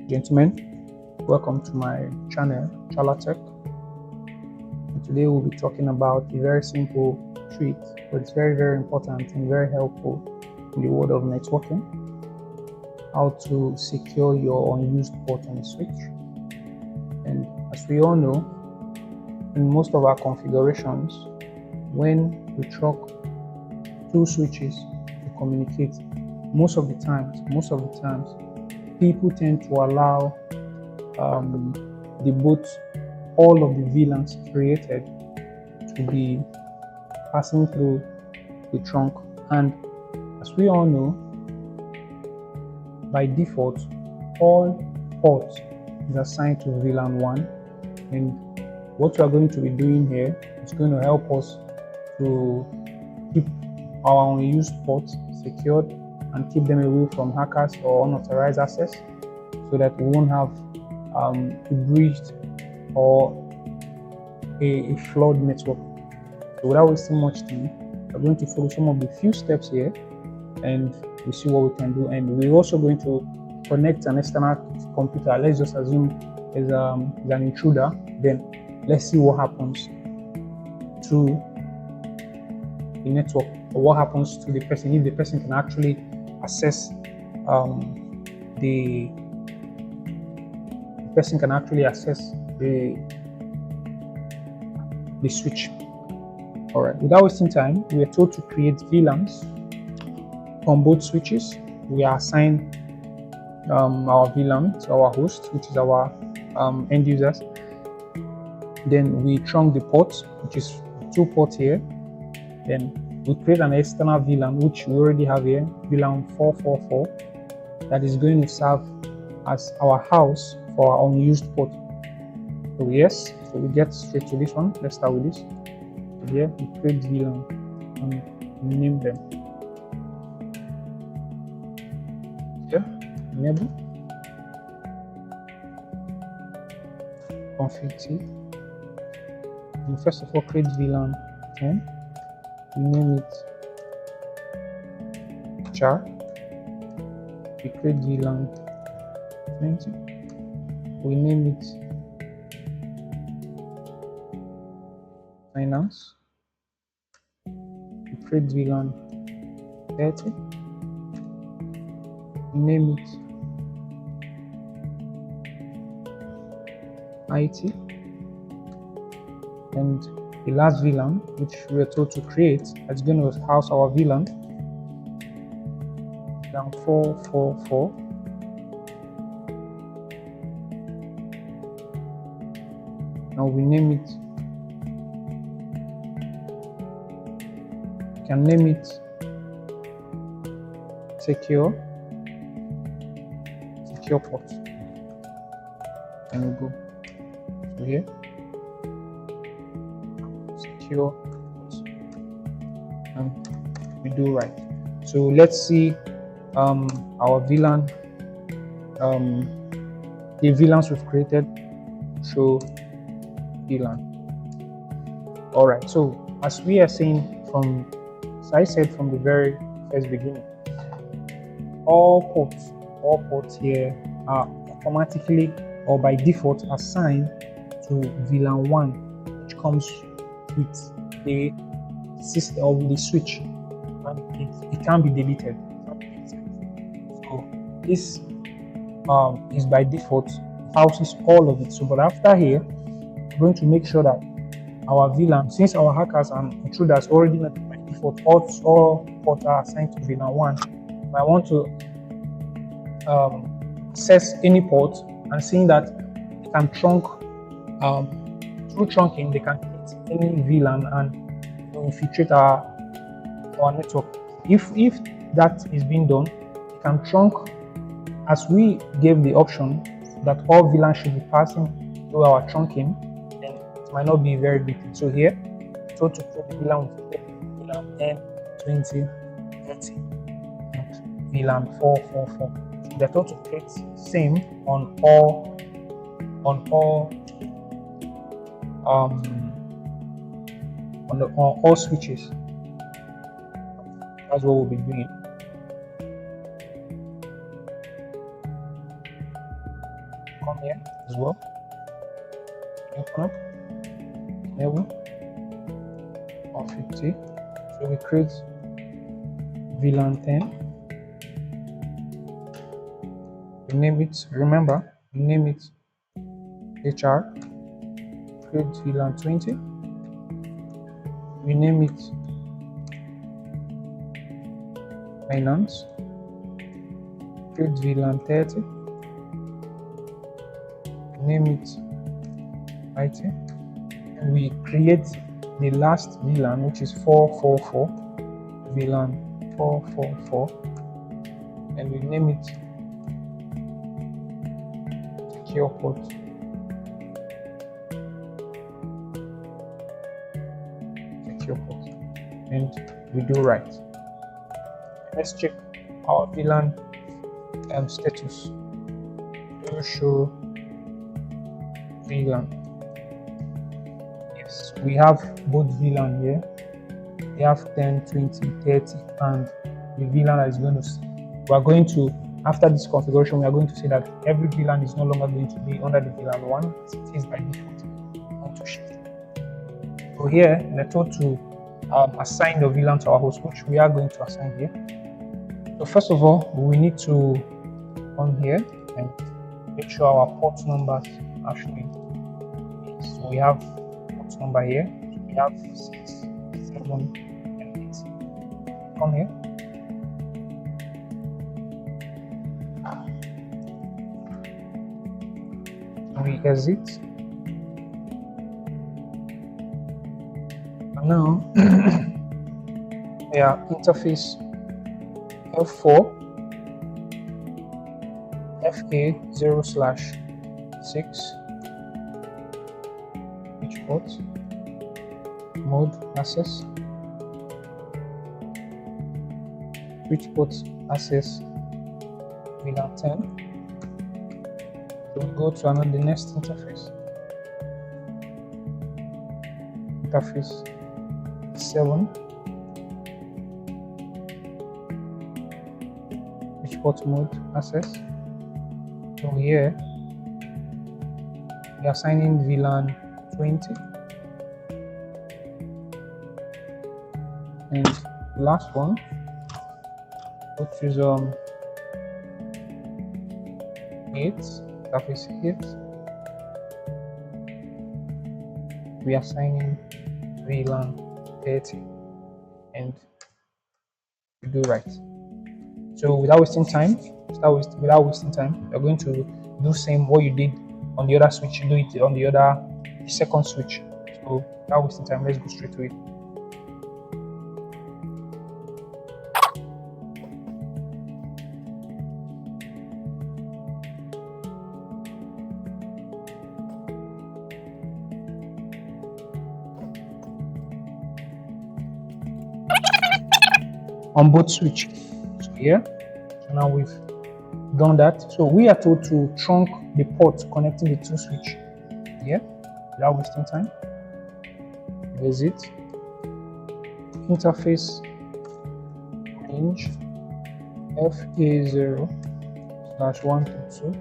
Gentlemen, welcome to my channel, Chala-Tech. And today we'll be talking about a very simple trick, but it's very important and very helpful in the world of networking. How to secure your unused port on the switch. And as we all know, in most of our configurations, when we truck two switches to communicate, most of the times, people tend to allow all of the VLANs created to be passing through the trunk. And as we all know, by default, all ports is assigned to VLAN 1, and what we are going to be doing here is going to help us to keep our unused ports secured and keep them away from hackers or unauthorized access, so that we won't have a breached or a flawed network. So without wasting much time, we're going to follow some of the few steps here and we'll see what we can do. And we're also going to connect an external computer. Let's just assume there's an intruder. Then let's see what happens to the network, or what happens to the person, if the person can actually access the switch. All right, without wasting time, we are told to create VLANs on both switches. We are assigned our VLAN to our host, which is our end users. Then we trunk the ports, which is 2 ports here. Then we create an external VLAN, which we already have here, VLAN 444, that is going to serve as our house for our unused port. So yes, so we get straight to this one. Let's start with this. So here we create VLAN and name them. Here, enable, config T. And first of all, create VLAN 10. We name it char. We create VLAN 20. We name it finance. We create VLAN 30. We name it IT. And the last VLAN, which we are told to create, that's going to house our VLAN, VLAN 444. Now we name it, we can name it secure port, and we go so here, secure port, and we do right. So let's see our VLAN, the VLANs we've created show VLAN. All right, so as we are saying, as I said from the very first beginning, all ports here are automatically or by default assigned to VLAN 1, which comes with the system of the switch, and it can be deleted. So this is by default houses all of it. So but after here, we're going to make sure that our VLAN, since our hackers and intruders already know by default all ports are assigned to VLAN 1, if I want to access any port, and seeing that they can trunk through trunking, they can hit any VLAN and infiltrate our network. If that is being done, they can trunk, as we gave the option that all VLAN should be passing through our trunking, then it might not be very big. So here, so to create the VLAN, VLAN 10, 20, 30, and VLAN 444. So they're told to create same on all switches. That's what we'll be doing. come here as well. Open up enable 150. So we create VLAN 10. We name it, remember, we name it HR. Create VLAN 20. We name it finance. Create VLAN 30. Name it IT. And we create the last VLAN, which is 444. VLAN 444. And we name it secure port. Secure port. And we do right. Let's check our VLAN status. We will show VLAN. Yes, we have both VLAN here. We have 10, 20, 30, and the VLAN that is going to see. We are going to, after this configuration, we are going to say that every VLAN is no longer going to be under the VLAN 1, as it is by default. On to shift. So here, we're told to assign the VLAN to our host, which we are going to assign here. So first of all, we need to come here and make sure our port numbers actually. So we have port number here. So we have 6, 7, and 8. Come here. We exit. And now yeah, interface F4 FA0/6 which port mode access which port access VLAN 10. So we go to the next interface 7 which port mode access. So here we are assigning VLAN 20 and the last one, which is 8, interface 8. We are assigning VLAN 30 and we do right. So without wasting time, we're going to do same what you did on the other switch. You do it on the second switch. So without wasting time, let's go straight to it. On both switch. So here, so now we've done that. So we are told to trunk the port connecting the two switch here without wasting time. Visit interface range FA0/122.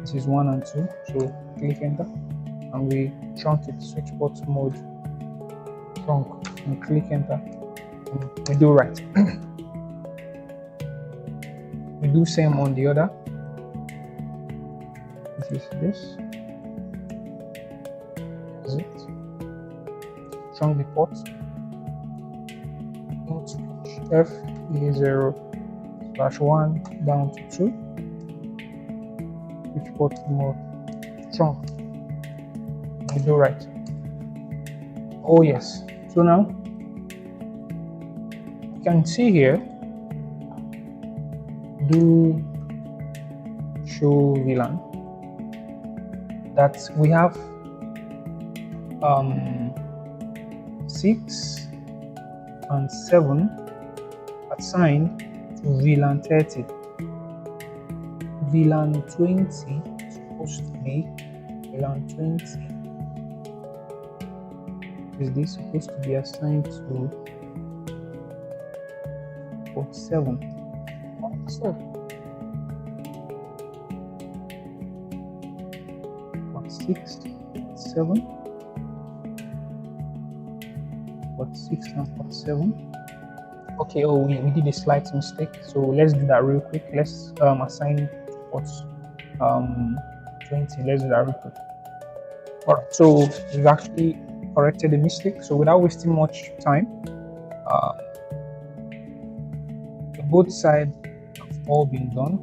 This is 1 and 2. So click enter and we trunk it, switch port mode trunk, and click enter. And we do right. We do same on the other. This is this. Is it? Trunk the port. Switch FA0/1 down to 2. Switch port mode trunk. We do right. Oh yes. So now you can see here, do show VLAN, that we have 6 and 7 assigned to VLAN 30. VLAN 20 is supposed to be VLAN 20. Is this supposed to be assigned to port 7? So 6, 7, port 6 and port 7. Okay, oh, we did a slight mistake, so let's do that real quick. Let's assign ports 20. Let's do that real quick. All right, so we've actually corrected the mistake. So without wasting much time, both sides have all been done.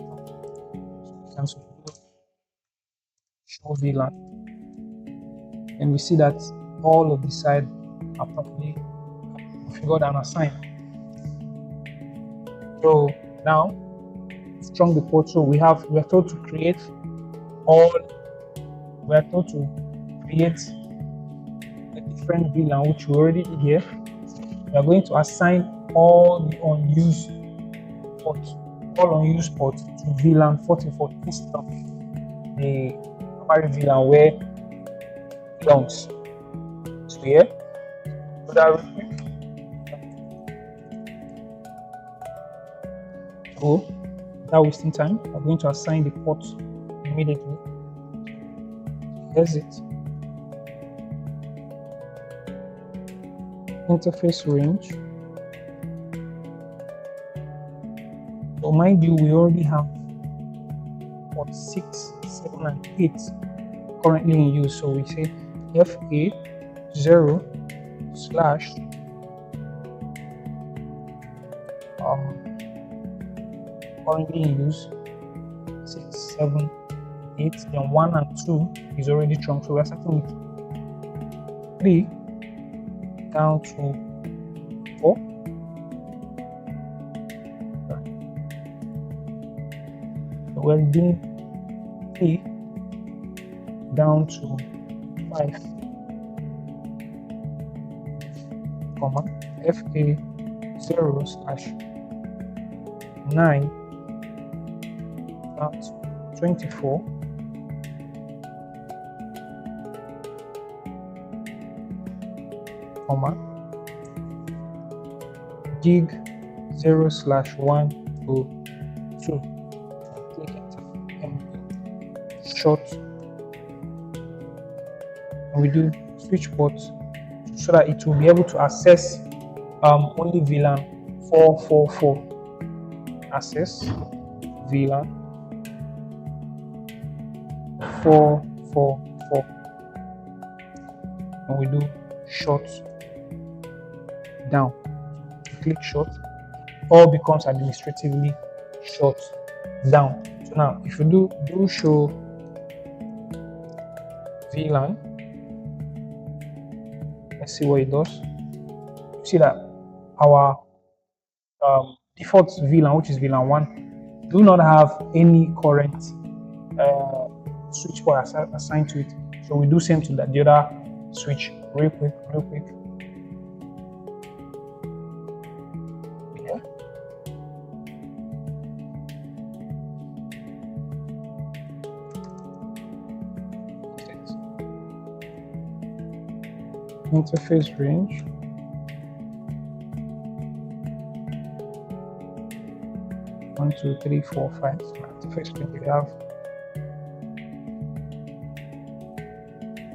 We can show VLAN, and we see that all of the sides are properly configured and assigned. So now, strong the port. So we are told to create a different VLAN, which we already did here. We are going to assign all the unused ports to VLAN 44 instead of the primary VLAN where it belongs. So here, do that real quick. So without wasting time, we're going to assign the port immediately. Here's it. Interface range. So mind you, we already have port 6, 7, and 8 currently in use. So we say FA0/ currently in use 6, 7, 8, then 1 and 2 is already trunk. So we're starting with 3 down to 4. So we're doing 3 down to 5, comma FA0/9 down to 24, comma gig 0/1 to 2. Click enter and short, and we do switch ports so that it will be able to access only VLAN 444. Access VLAN 444, and we do short down. Click short, all becomes administratively short down. So now if you do show VLAN, let's see what it does. You see that our default VLAN, which is VLAN 1, do not have any current switch port assigned to it. So we do same to the other switch real quick. Yeah. Interface range. One, two, three, four, 5. Interface range. We have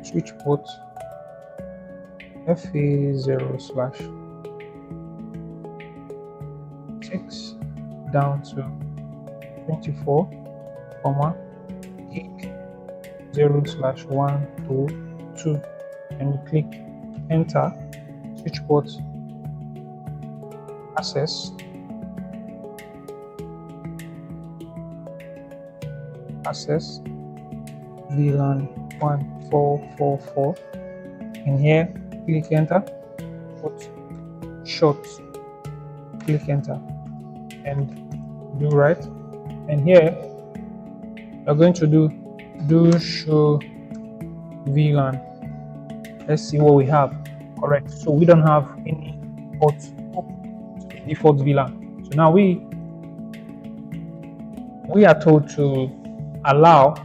switch port FA0/6 down to 24, comma gig 0/1 to 2, and we click enter. Switch port access VLAN 1444, and here click enter, put short, click enter and do right. And here we're going to do show VLAN. Let's see what we have. Correct. So we don't have any ports open to the default VLAN. So now we are told to allow,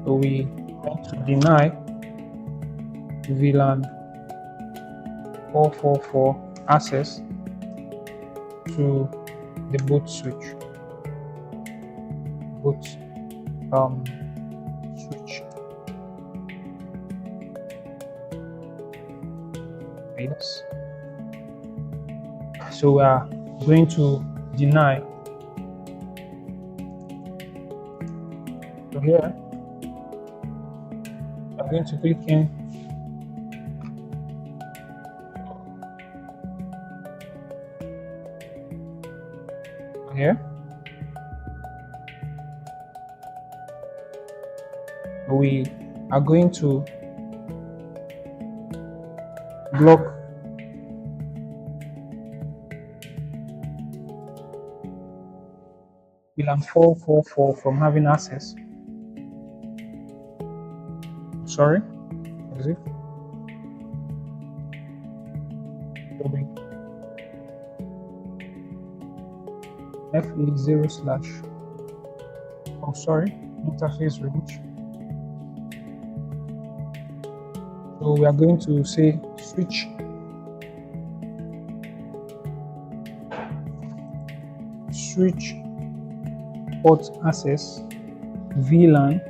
so we want to deny VLAN 444 access to the boot switch. both switch minus. So we are going to deny. So here we are going to click in here. We are going to block VLAN 444 from having access. Sorry, is it? FE0/ oh sorry, interface range. So we are going to say switch port access VLAN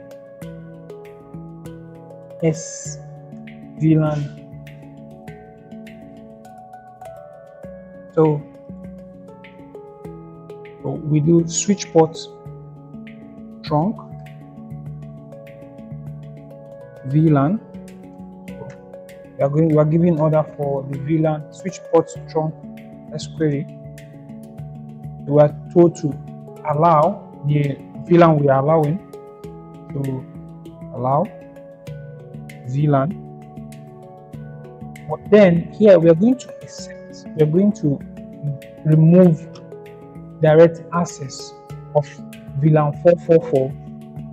S VLAN. So we do switch port trunk VLAN. We are giving order for the VLAN switch port trunk. Let's query. We are told to allow the VLAN we are allowing to allow VLAN. But then here we are going to accept. We are going to remove direct access of VLAN 444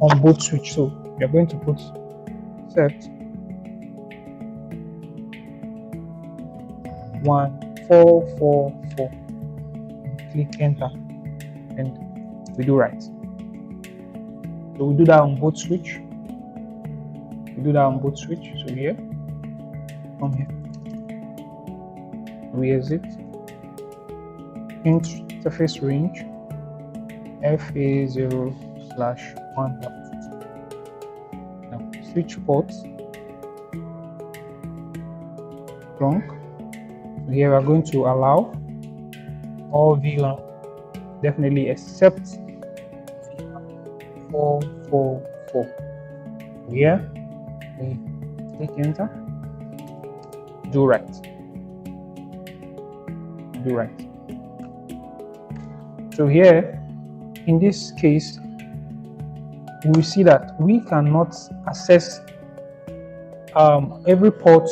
on both switch. So we are going to put accept 1444, click enter, and we do right. So we do that on both switch. So here, come here, we exit interface range FA0/1. Now switch port trunk. So here we are going to allow all VLAN, definitely except 444. Here we click enter, do right. So here in this case we see that we cannot access every port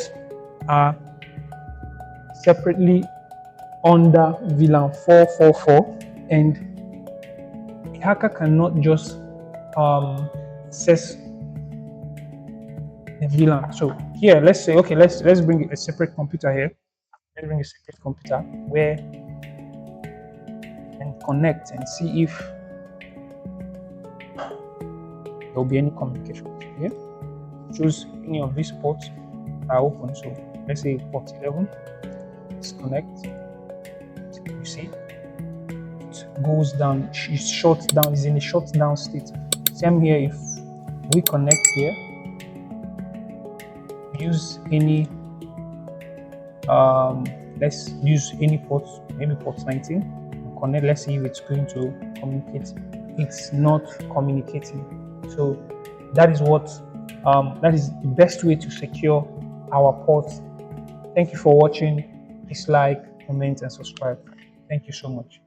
separately under VLAN 444, and a hacker cannot just access the VLAN. So here, let's say, okay, let's bring a separate computer here. Let's bring a separate computer where and connect and see if there will be any communication. Here, choose any of these ports are open. So let's say port 11. Let's connect. You see, it goes down. It shuts down. It's in a shutdown state. Same here. If we connect here, use any let's use any port, maybe port 19, connect. Let's see if it's going to communicate. It's not communicating. So that is what that is the best way to secure our ports. Thank you for watching. Please like, comment, and subscribe. Thank you so much.